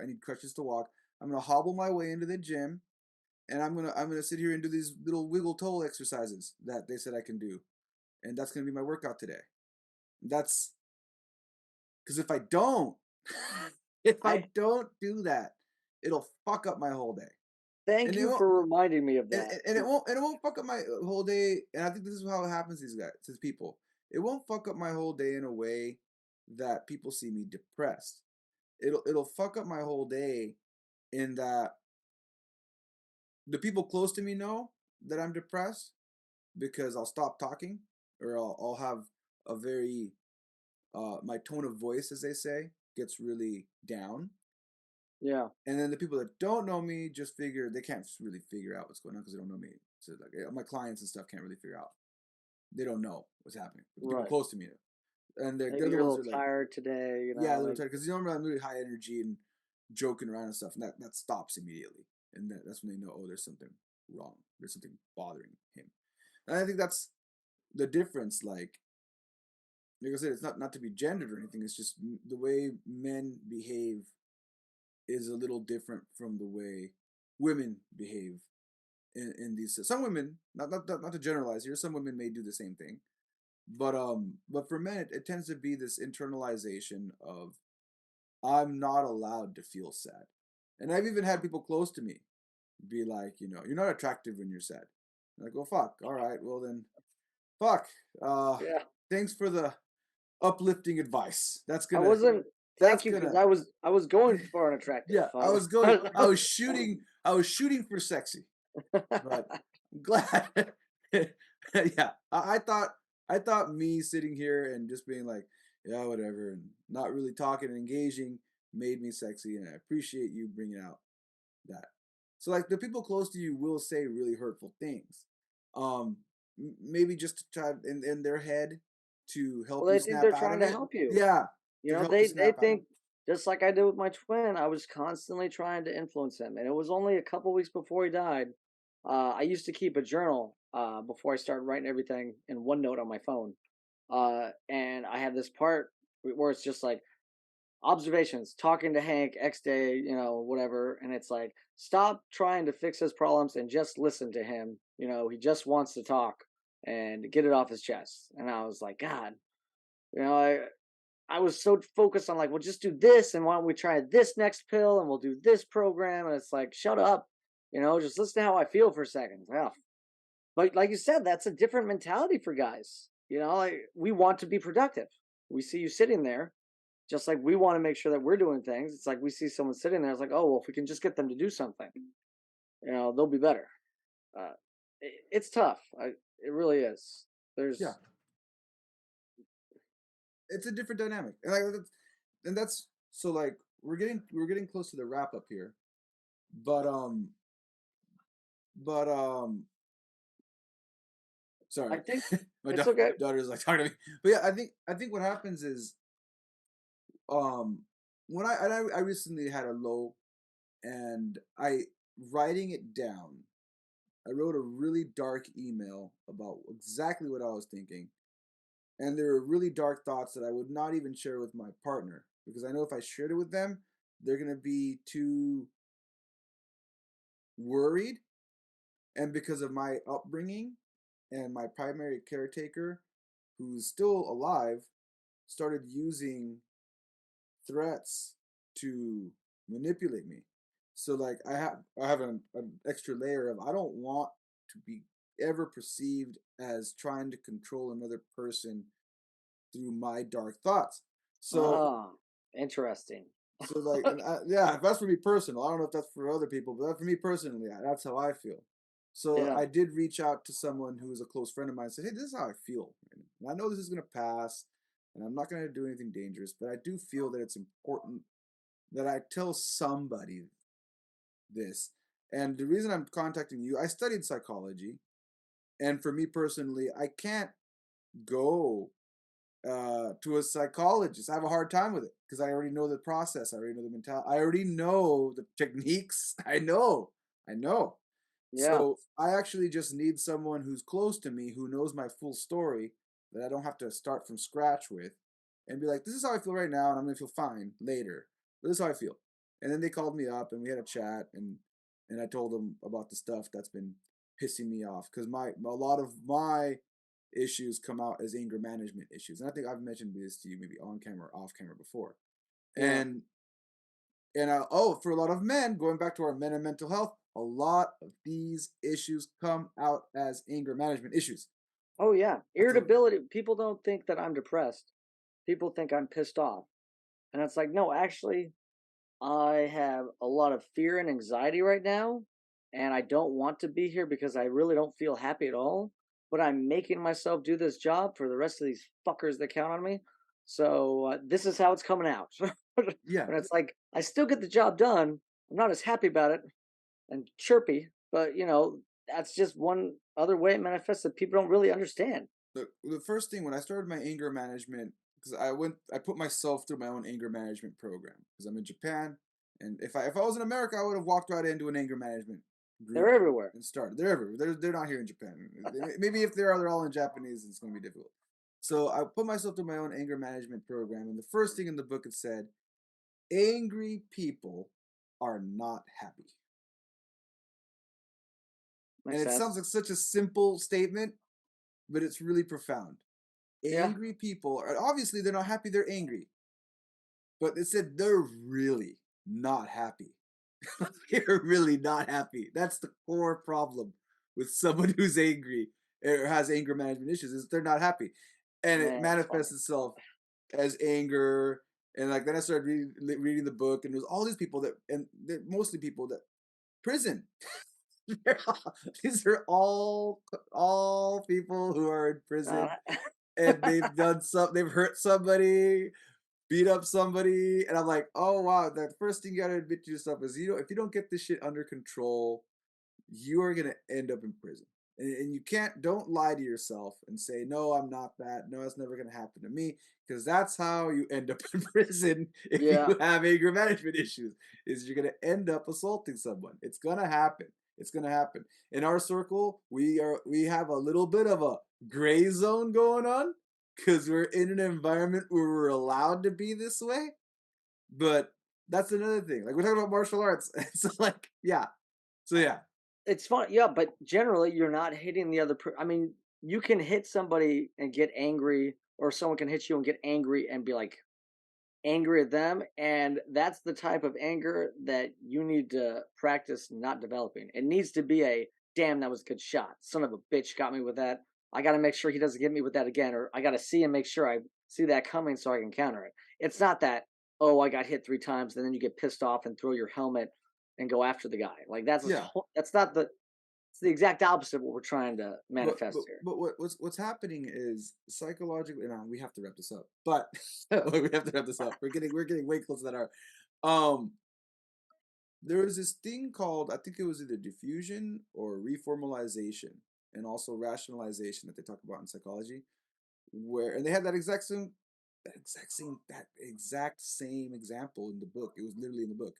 Speaker 2: need crutches to walk. I'm gonna hobble my way into the gym, and I'm gonna sit here and do these little wiggle toe exercises that they said I can do, and that's gonna be my workout today. That's because if I don't, if I
Speaker 3: I
Speaker 2: don't do that, it'll fuck up my whole day,
Speaker 3: thank
Speaker 2: and it
Speaker 3: you
Speaker 2: won't.
Speaker 3: for reminding me of
Speaker 2: And,
Speaker 3: that.
Speaker 2: and it won't fuck up my whole day. And I think this is how it happens to these guys, to these people. It won't fuck up my whole day in a way that people see me depressed. It'll fuck up my whole day in that the people close to me know that I'm depressed because I'll stop talking or I'll have a very my tone of voice, as they say, gets really down.
Speaker 3: Yeah.
Speaker 2: And then the people that don't know me just figure they can't really figure out what's going on because they don't know me. So like my clients and stuff can't really figure out. They don't know what's happening. The people
Speaker 3: Right.
Speaker 2: close to me, and they're
Speaker 3: Maybe
Speaker 2: the
Speaker 3: you're a
Speaker 2: ones
Speaker 3: little
Speaker 2: who are like,
Speaker 3: tired today, you
Speaker 2: yeah,
Speaker 3: know,
Speaker 2: they're
Speaker 3: like
Speaker 2: tired because you know I'm really high energy and joking around and stuff, and that stops immediately, and that's when they know, oh, there's something wrong. There's something bothering him, and I think that's the difference. Like I said, it's not to be gendered or anything. It's just the way men behave is a little different from the way women behave in these. Some women, not to generalize here, some women may do the same thing, but for men, it tends to be this internalization of I'm not allowed to feel sad, and I've even had people close to me be like, you're not attractive when you're sad. I'm like, well, fuck. All right, well then, fuck. Uh,
Speaker 3: yeah.
Speaker 2: thanks for the uplifting advice.
Speaker 3: I
Speaker 2: That's
Speaker 3: wasn't thank you because
Speaker 2: gonna
Speaker 3: I was going for an attractive.
Speaker 2: yeah. I was shooting for sexy, but I'm glad. Yeah, I thought me sitting here and just being like, yeah, whatever, and not really talking and engaging made me sexy, and I appreciate you bringing out that. So like the people close to you will say really hurtful things, um, maybe just to try in their head to help
Speaker 3: Well,
Speaker 2: you
Speaker 3: they think they're
Speaker 2: snap out
Speaker 3: trying
Speaker 2: of
Speaker 3: to
Speaker 2: it.
Speaker 3: help you.
Speaker 2: Yeah,
Speaker 3: You
Speaker 2: to
Speaker 3: know,
Speaker 2: help you
Speaker 3: they
Speaker 2: snap out of
Speaker 3: think just like I did with my twin, I was constantly trying to influence him, and it was only a couple weeks before he died. I used to keep a journal before I started writing everything in OneNote on my phone, and I have this part where it's just like observations, talking to Hank X day, whatever, and it's like stop trying to fix his problems and just listen to him. He just wants to talk and get it off his chest. And I was like, God, you know, I I was so focused on like, well, just do this, and why don't we try this next pill, and we'll do this program, and it's like, shut up, just listen to how I feel for a second. Yeah, but like you said, that's a different mentality for guys. Like, we want to be productive. We see you sitting there, just like we want to make sure that we're doing things. It's like we see someone sitting there. It's like, oh well, if we can just get them to do something, they'll be better. It's tough. It really is.
Speaker 2: Yeah,
Speaker 3: There's
Speaker 2: it's a different dynamic, and that's so like we're getting close to the wrap up here, but but
Speaker 3: I
Speaker 2: sorry,
Speaker 3: think
Speaker 2: my
Speaker 3: it's okay.
Speaker 2: daughter's like talking to me, but yeah, I think what happens is um when I recently had a low, and I writing it down. I wrote a really dark email about exactly what I was thinking, and there were really dark thoughts that I would not even share with my partner because I know if I shared it with them, they're gonna be too worried. And because of my upbringing and my primary caretaker, who's still alive, started using threats to manipulate me. So like I have an extra layer of I don't want to be ever perceived as trying to control another person through my dark thoughts. So
Speaker 3: Ah, interesting.
Speaker 2: so like and yeah, that's for me personal. I don't know if that's for other people, but that for me personally, that's how I feel. So
Speaker 3: Yeah,
Speaker 2: I did reach out to someone who was a close friend of mine and said, "Hey, this is how I feel. And I know this is gonna pass, and I'm not gonna do anything dangerous, but I do feel that it's important that I tell somebody this." And the reason I'm contacting you, I studied psychology, and for me personally, I can't go to a psychologist. I have a hard time with it because I already know the process. I already know the mentality. I already know the techniques. I know.
Speaker 3: yeah,
Speaker 2: So I actually just need someone who's close to me who knows my full story that I don't have to start from scratch with and be like, this is how I feel right now, and I'm gonna feel fine later. But this is how I feel. And then they called me up and we had a chat, and I told them about the stuff that's been pissing me off because a lot of my issues come out as anger management issues. And I think I've mentioned this to you maybe on camera or off camera before.
Speaker 3: yeah.
Speaker 2: And oh, for a lot of men, going back to our men and mental health, a lot of these issues come out as anger management issues.
Speaker 3: Oh yeah,
Speaker 2: That's a
Speaker 3: irritability. People don't think that I'm depressed. People think I'm pissed off, and it's like, no, actually, I have a lot of fear and anxiety right now, and I don't want to be here because I really don't feel happy at all. But I'm making myself do this job for the rest of these fuckers that count on me. So this is how it's coming out.
Speaker 2: yeah,
Speaker 3: And it's like I still get the job done. I'm not as happy about it and chirpy, but that's just one other way it manifests that people don't really understand.
Speaker 2: the first thing when I started my anger management, because I put myself through my own anger management program because I'm in Japan, and if I was in America, I would have walked right into an anger management group
Speaker 3: They're everywhere.
Speaker 2: and started. They're everywhere. They're not here in Japan. Maybe if they are, they're all in Japanese. It's going to be difficult. So I put myself through my own anger management program, and the first thing in the book it said, angry people are not happy. And
Speaker 3: Makes
Speaker 2: it
Speaker 3: sense.
Speaker 2: sounds like such a simple statement, but it's really profound.
Speaker 3: Yeah.
Speaker 2: Angry people are obviously they're not happy, they're angry. But it said they're really not happy. They're really not happy. That's the core problem with someone who's angry or has anger management issues is they're not happy. And it
Speaker 3: Man, it's
Speaker 2: manifests
Speaker 3: funny.
Speaker 2: itself as anger. And like then I started reading the book, and there's all these people that, and they're mostly people that prison. These are all people who are in prison,
Speaker 3: Uh,
Speaker 2: and they've hurt somebody, beat up somebody, and I'm like, oh wow, the first thing you gotta admit to yourself is, if you don't get this shit under control, you are gonna end up in prison. And you don't lie to yourself and say, no, I'm not that. No, it's never gonna happen to me. Because that's how you end up in prison if
Speaker 3: Yeah.
Speaker 2: you have anger management issues, is you're gonna end up assaulting someone. It's gonna happen. It's gonna happen. In our circle, we have a little bit of a gray zone going on because we're in an environment where we're allowed to be this way. But that's another thing. Like we're talking about martial arts. So like, yeah. So yeah.
Speaker 3: It's fun, yeah, but generally you're not hitting the other I mean, you can hit somebody and get angry, or someone can hit you and get angry and be like angry at them, and that's the type of anger that you need to practice not developing. It needs to be a damn, that was a good shot. Son of a bitch got me with that. I got to make sure he doesn't get me with that again, or I got to see and make sure I see that coming so I can counter it. It's not that, oh, I got hit 3 times and then you get pissed off and throw your helmet and go after the guy. Like
Speaker 2: Yeah.
Speaker 3: that's not the it's the exact opposite of what we're trying to
Speaker 2: But
Speaker 3: manifest
Speaker 2: but
Speaker 3: here.
Speaker 2: but what's happening is psychologically. And we have to wrap this up. But we have to wrap this up. We're getting way close to that hour. Um, there was this thing called, I think it was either diffusion or reformalization, and also rationalization that they talk about in psychology, and they had that exact same example in the book. It was literally in the book.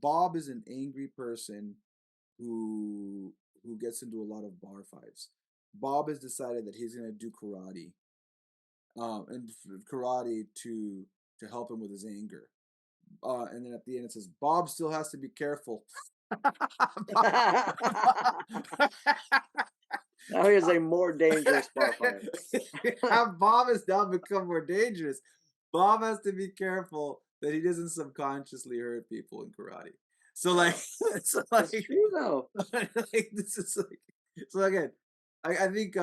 Speaker 2: Bob is an angry person who gets into a lot of bar fights. Bob has decided that he's gonna do karate, and karate to help him with his anger. And then at the end it says Bob still has to be careful.
Speaker 3: Now here's a more dangerous bar fight.
Speaker 2: How Bob has now become more dangerous. Bob has to be careful that he doesn't subconsciously hurt people in karate. So like, so
Speaker 3: It's
Speaker 2: like,
Speaker 3: true though.
Speaker 2: like this is like, so again, I think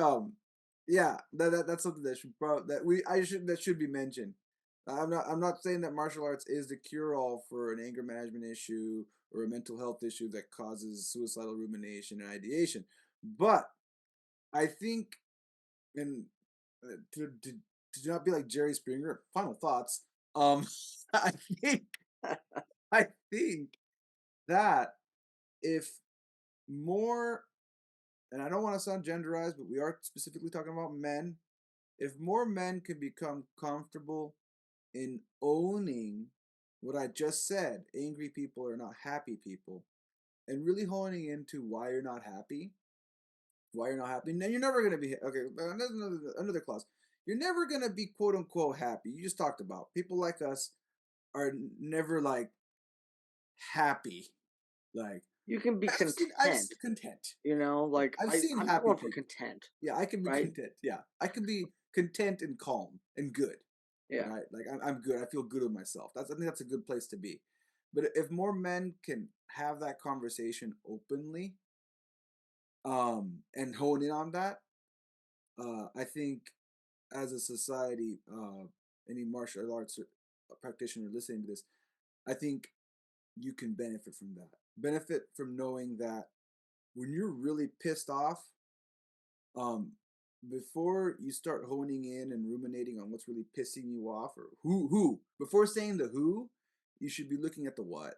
Speaker 2: yeah, that's something that should be mentioned. I'm not saying that martial arts is the cure all for an anger management issue or a mental health issue that causes suicidal rumination and ideation, but I think, and to not be like Jerry Springer, final thoughts. I think I think that if more, and I don't want to sound genderized, but we are specifically talking about men. If more men could become comfortable in owning what I just said, angry people are not happy people, and really honing into why you're not happy, and then you're never gonna be okay. Another clause. You're never gonna be quote unquote happy. You just talked about people like us are never like happy. Like
Speaker 3: You can be
Speaker 2: I've seen
Speaker 3: content,
Speaker 2: content.
Speaker 3: like
Speaker 2: I've seen
Speaker 3: I'm
Speaker 2: happy
Speaker 3: going for
Speaker 2: people.
Speaker 3: content,
Speaker 2: Yeah, I can be
Speaker 3: right?
Speaker 2: content. Yeah, I can be content and calm and good.
Speaker 3: Yeah.
Speaker 2: Right? Like I'm good. I feel good with myself. I think that's a good place to be. But if more men can have that conversation openly, and hone in on that, I think as a society, any martial arts practitioner listening to this, I think you can benefit from that. Benefit from knowing that when you're really pissed off, um, before you start honing in and ruminating on what's really pissing you off, or before saying the who, you should be looking at the what,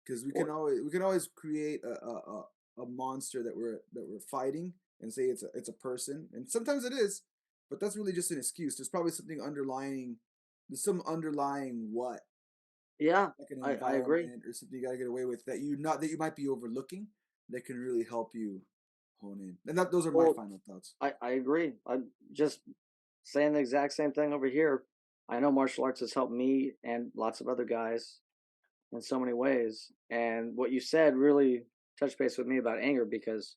Speaker 2: because
Speaker 3: Or
Speaker 2: we can always create a monster that we're fighting and say it's a person, and sometimes it is, but that's really just an excuse. There's probably something underlying. There's some underlying what,
Speaker 3: yeah,
Speaker 2: like an
Speaker 3: I agree.
Speaker 2: environment or something you gotta get away with that you might be overlooking, that can really help you hone in. And those are my
Speaker 3: Well,
Speaker 2: final thoughts.
Speaker 3: I agree. I'm just saying the exact same thing over here. I know martial arts has helped me and lots of other guys in so many ways. And what you said really touched base with me about anger, because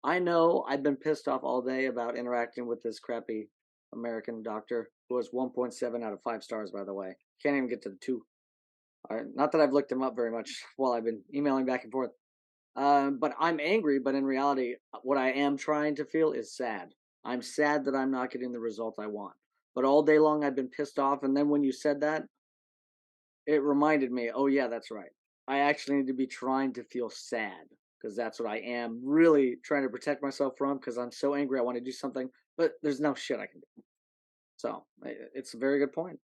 Speaker 3: I know I've been pissed off all day about interacting with this crappy American doctor who was 1.7 out of 5 stars, by the way. Can't even get to the 2. All right. Not that I've looked him up very much while I've been emailing back and forth. But I'm angry, but in reality, what I am trying to feel is sad. I'm sad that I'm not getting the result I want. But all day long, I've been pissed off. And then when you said that, it reminded me, oh, yeah, that's right. I actually need to be trying to feel sad, because that's what I am really trying to protect myself from, because I'm so angry. I want to do something, but there's no shit I can do. So it's a very good point.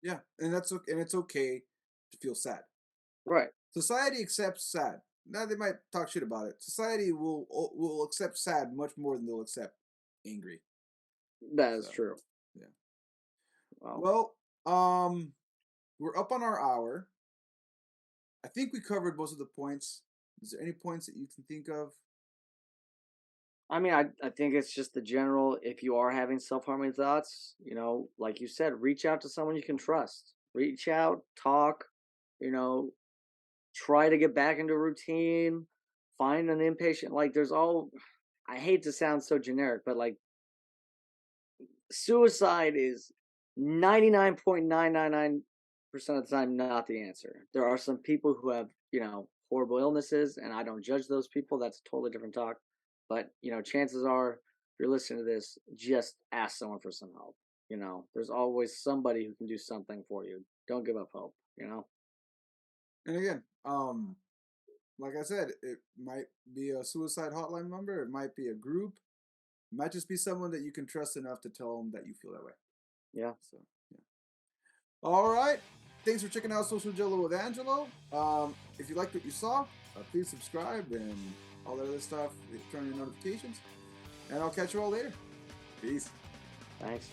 Speaker 2: Yeah, and it's okay to feel sad.
Speaker 3: Right.
Speaker 2: Society accepts sad. Now they might talk shit about it. Society will accept sad much more than they'll accept angry.
Speaker 3: That is
Speaker 2: So
Speaker 3: true.
Speaker 2: yeah.
Speaker 3: Well,
Speaker 2: Well, we're up on our hour. I think we covered most of the points. Is there any points that you can think of?
Speaker 3: I mean, I think it's just the general, if you are having self-harming thoughts, like you said, reach out to someone you can trust. Reach out, talk, you know, try to get back into routine, find an inpatient. Like, I hate to sound so generic, but like, suicide is 99.999% of the time not the answer. There are some people who have, horrible illnesses, and I don't judge those people. That's a totally different talk. But, chances are, if you're listening to this, just ask someone for some help. There's always somebody who can do something for you. Don't give up hope.
Speaker 2: And again, like I said, it might be a suicide hotline number. It might be a group. It might just be someone that you can trust enough to tell them that you feel that way.
Speaker 3: Yeah.
Speaker 2: So, yeah. All right. Thanks for checking out Social Jello with Angelo. If you liked what you saw, please subscribe and all that other stuff. Turn on your notifications. And I'll catch you all later. Peace.
Speaker 3: Thanks.